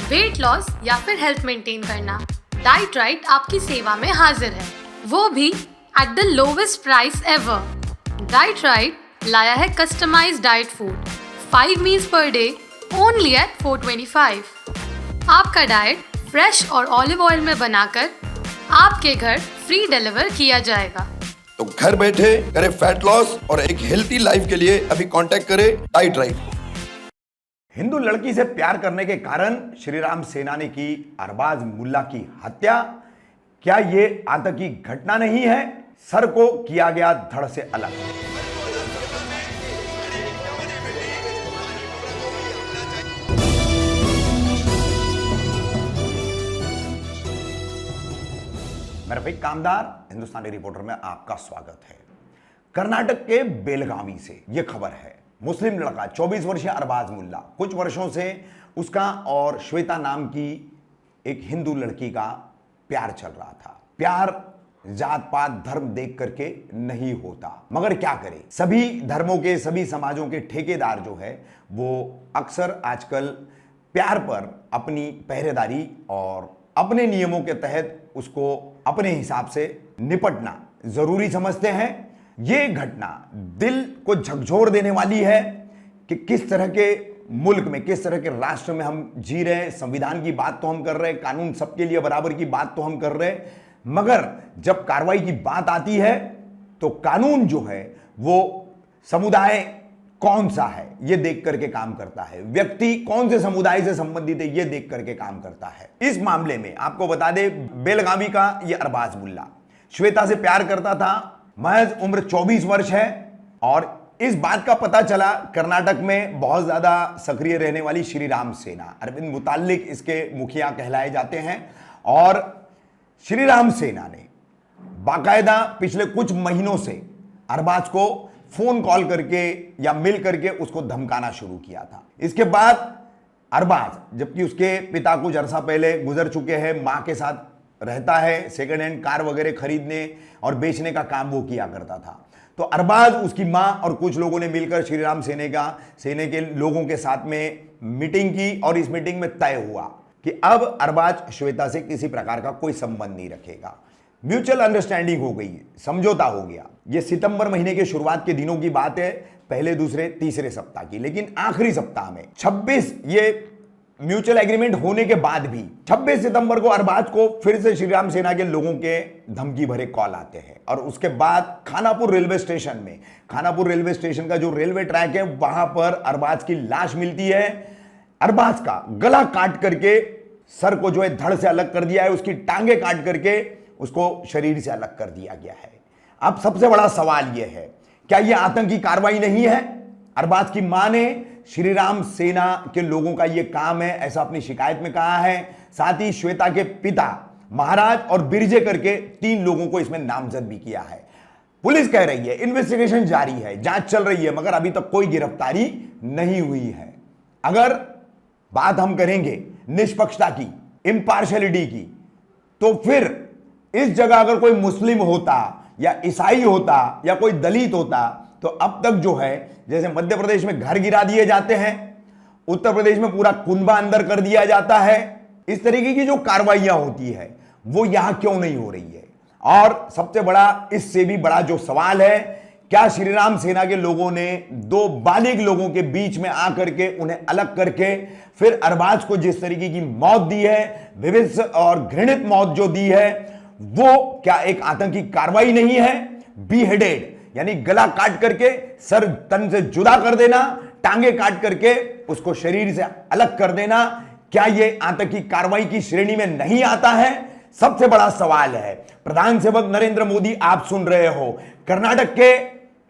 Wait loss या फिर health maintain करना, डाइट राइट आपकी सेवा में हाजिर है, वो भी at the lowest price ever. Diet Right लाया है customized diet food 5 meals per day only at 425। आपका डाइट फ्रेश और ऑलिव ऑयल में बनाकर आपके घर फ्री डिलीवर किया जाएगा। तो घर बैठे करें फैट लॉस और एक हेल्थी लाइफ के लिए अभी कांटेक्ट करें डाइट राइट। हिंदू लड़की से प्यार करने के कारण श्रीराम सेना ने की अरबाज मुल्ला की हत्या। क्या यह आतंकी घटना नहीं है? सर को किया गया धड़ से अलग। मैं रफीक कामदार हिंदुस्तानी रिपोर्टर में आपका स्वागत है। कर्नाटक के बेलगावी से यह खबर है। मुस्लिम लड़का 24 वर्षीय अरबाज मुल्ला, कुछ वर्षों से उसका और श्वेता नाम की एक हिंदू लड़की का प्यार चल रहा था। प्यार जात पात धर्म देख करके नहीं होता, मगर क्या करें, सभी धर्मों के सभी समाजों के ठेकेदार जो है वो अक्सर आजकल प्यार पर अपनी पहरेदारी और अपने नियमों के तहत उसको अपने हिसाब से निपटना जरूरी समझते हैं। ये घटना दिल को झकझोर देने वाली है कि किस तरह के मुल्क में, किस तरह के राष्ट्र में हम जी रहे हैं। संविधान की बात तो हम कर रहे हैं, कानून सबके लिए बराबर की बात तो हम कर रहे हैं, मगर जब कार्रवाई की बात आती है तो कानून जो है वो समुदाय कौन सा है ये देख करके काम करता है, व्यक्ति कौन से समुदाय से संबंधित है ये देख करके काम करता है। इस मामले में आपको बता दे, बेलगावी का ये अरबाज मुल्ला श्वेता से प्यार करता था। महज उम्र 24 वर्ष है और इस बात का पता चला कर्नाटक में बहुत ज्यादा सक्रिय रहने वाली श्रीराम सेना, अरविंद मुतालिक इसके मुखिया कहलाए जाते हैं। और श्रीराम सेना ने बाकायदा पिछले कुछ महीनों से अरबाज को फोन कॉल करके या मिल करके उसको धमकाना शुरू किया था। इसके बाद अरबाज, जबकि उसके पिता कुछ अरसा पहले गुजर चुके हैं, मां के साथ रहता है, सेकंड हैंड कार वगैरह खरीदने और बेचने का काम वो किया करता था। तो अरबाज, उसकी मां और कुछ लोगों ने मिलकर श्रीराम सेना के लोगों के साथ में मीटिंग की और इस मीटिंग में तय हुआ कि अब अरबाज श्वेता से किसी प्रकार का कोई संबंध नहीं रखेगा। म्यूचुअल अंडरस्टैंडिंग हो गई, समझौता हो गया। यह सितंबर महीने के शुरुआत के दिनों की बात है, पहले दूसरे तीसरे सप्ताह की। लेकिन आखिरी सप्ताह में 26, ये म्यूचुअल एग्रीमेंट होने के बाद भी 26 सितंबर को अरबाज को फिर से श्रीराम सेना के लोगों के धमकी भरे कॉल आते हैं। और उसके बाद खानापुर रेलवे स्टेशन का जो रेलवे ट्रैक है वहां पर अरबाज की लाश मिलती है। अरबाज का गला काट करके सर को जो है धड़ से अलग कर दिया है, उसकी टांगे काट करके उसको शरीर से अलग कर दिया गया है। अब सबसे बड़ा सवाल यह है, क्या यह आतंकी कार्रवाई नहीं है? अरबाज की मां ने श्रीराम सेना के लोगों का यह काम है ऐसा अपनी शिकायत में कहा है। साथ ही श्वेता के पिता महाराज और बिरजे करके 3 लोगों को इसमें नामजद भी किया है। पुलिस कह रही है इन्वेस्टिगेशन जारी है, जांच चल रही है, मगर अभी तक कोई गिरफ्तारी नहीं हुई है। अगर बात हम करेंगे निष्पक्षता की, इम्पार्शियलिटी की, तो फिर इस जगह अगर कोई मुस्लिम होता या ईसाई होता या कोई दलित होता तो अब तक जो है, जैसे मध्य प्रदेश में घर गिरा दिए जाते हैं, उत्तर प्रदेश में पूरा कुनबा अंदर कर दिया जाता है, इस तरीके की जो कार्रवाइयां होती है वो यहां क्यों नहीं हो रही है? और सबसे बड़ा, इससे भी बड़ा जो सवाल है, क्या श्रीराम सेना के लोगों ने 2 बालिग लोगों के बीच में आकर के उन्हें अलग करके फिर अरबाज को जिस तरीके की मौत दी है, विभत्स और घृणित मौत जो दी है, वो क्या एक आतंकी कार्रवाई नहीं है? बीहेडेड यानी गला काट करके सर तन से जुदा कर देना, टांगे काट करके उसको शरीर से अलग कर देना, क्या यह आतंकी कार्रवाई की श्रेणी में नहीं आता है? सबसे बड़ा सवाल है। प्रधान सेवक नरेंद्र मोदी आप सुन रहे हो, कर्नाटक के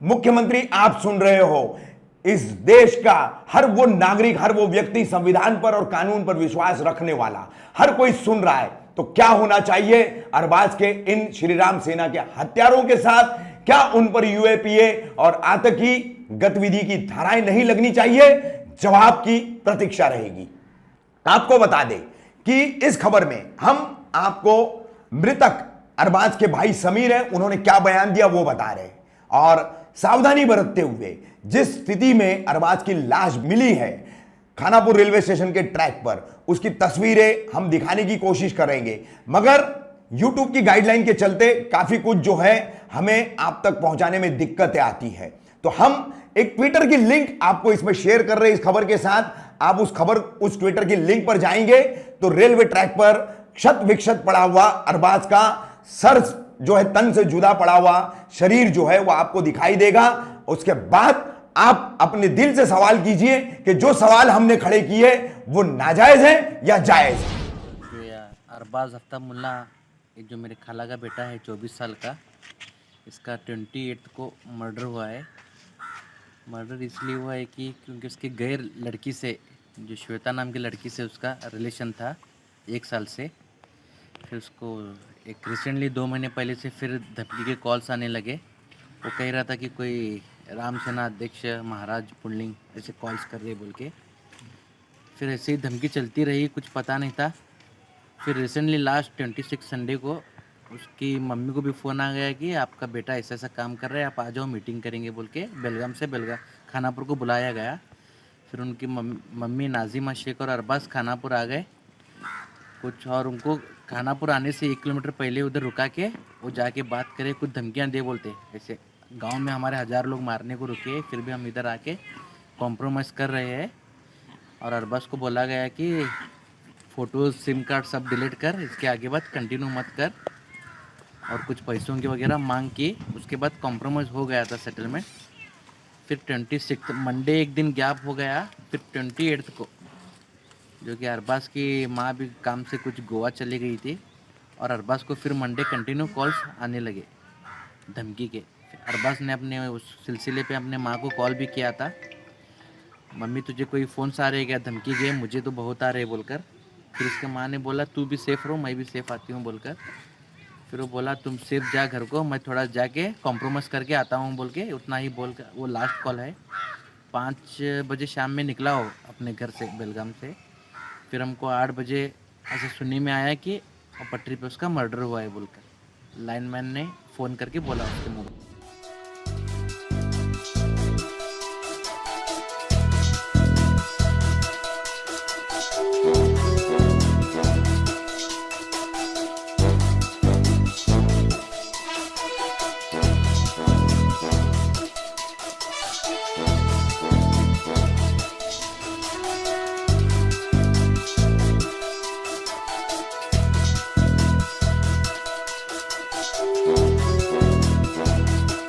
मुख्यमंत्री आप सुन रहे हो, इस देश का हर वो नागरिक, हर वो व्यक्ति संविधान पर और कानून पर विश्वास रखने वाला हर कोई सुन रहा है। तो क्या होना चाहिए अरबाज के इन श्रीराम सेना के हत्यारों के साथ? क्या उन पर यूएपीए और आतंकी गतिविधि की धाराएं नहीं लगनी चाहिए? जवाब की प्रतीक्षा रहेगी। आपको बता दें कि इस खबर में हम आपको मृतक अरबाज के भाई समीर हैं, उन्होंने क्या बयान दिया वो बता रहे हैं। और सावधानी बरतते हुए जिस स्थिति में अरबाज की लाश मिली है, खानापुर रेलवे स्टेशन के ट्रैक पर। उसकी तस्वीरें हम दिखाने की कोशिश करेंगे, मगर YouTube की गाइडलाइन के चलते काफी कुछ जो है हमें आप तक पहुंचाने में दिक्कतें आती है। तो हम एक ट्विटर की लिंक आपको इसमें शेयर कर रहे हैं। इस खबर के साथ आप उस ट्विटर की लिंक पर जाएंगे तो रेलवे ट्रैक पर क्षत विक्षत पड़ा हुआ अरबाज का सर जो है तन से जुदा पड़ा हुआ शरीर जो है वो आपको दिखाई देगा। उसके बाद आप अपने दिल से सवाल कीजिए कि जो सवाल हमने खड़े किए वो नाजायज है या जायज। जो यार अरबाज हफ्ता मुल्ला, ये जो मेरे खाला का बेटा है 24 साल का, इसका 28 को मर्डर हुआ है। मर्डर इसलिए हुआ है कि क्योंकि उसकी गैर लड़की से, जो श्वेता नाम की लड़की से उसका रिलेशन था 1 साल से। फिर उसको एक रिसेंटली 2 महीने पहले से फिर धमकी के कॉल्स आने लगे। वो कह रहा था कि कोई राम सेना अध्यक्ष महाराज पुंडलिंग ऐसे कॉल्स कर रहे बोल के। फिर ऐसे ही धमकी चलती रही, कुछ पता नहीं था। फिर रिसेंटली लास्ट 26 संडे को उसकी मम्मी को भी फ़ोन आ गया कि आपका बेटा ऐसा ऐसा काम कर रहा है, आप आ जाओ मीटिंग करेंगे बोल के बेलगाम से खानापुर को बुलाया गया। फिर उनकी मम्मी नाजिमा शेख और अरबाज खानापुर आ गए कुछ, और उनको खानापुर आने से 1 किलोमीटर पहले उधर रुका के वो जाके बात करे, कुछ धमकियाँ दे बोलते ऐसे गांव में हमारे 1000 लोग मारने को रुके, फिर भी हम इधर आके कॉम्प्रोमाइज़ कर रहे हैं। और अरबाज को बोला गया कि फ़ोटो सिम कार्ड सब डिलीट कर, इसके आगे बाद कंटिन्यू मत कर, और कुछ पैसों की वगैरह मांग की। उसके बाद कॉम्प्रोमाइज़ हो गया था सेटलमेंट। फिर 26 मंडे एक दिन गैप हो गया। फिर 28 को जो कि अरबाज की माँ भी काम से कुछ गोवा चली गई थी, और अरबाज को फिर मंडे कंटिन्यू कॉल्स आने लगे धमकी के। अरबाज ने अपने उस सिलसिले पे अपने माँ को कॉल भी किया था, मम्मी तुझे कोई फ़ोन से आ रहे क्या धमकी के, मुझे तो बहुत आ रहे बोलकर। फिर उसके माँ ने बोला तू भी सेफ़ रहो, मैं भी सेफ़ आती हूँ बोलकर। फिर वो बोला तुम सेफ जा घर को, मैं थोड़ा जाके कॉम्प्रोमाइज़ करके आता हूँ बोल के, उतना ही बोल कर वो लास्ट कॉल है। 5 बजे शाम में निकला हो अपने घर से बेलगाम से। फिर हमको 8 बजे ऐसे सुनने में आया कि पटरी पे उसका मर्डर हुआ है बोलकर। लाइनमैन ने फ़ोन करके बोला उसके मोबाइल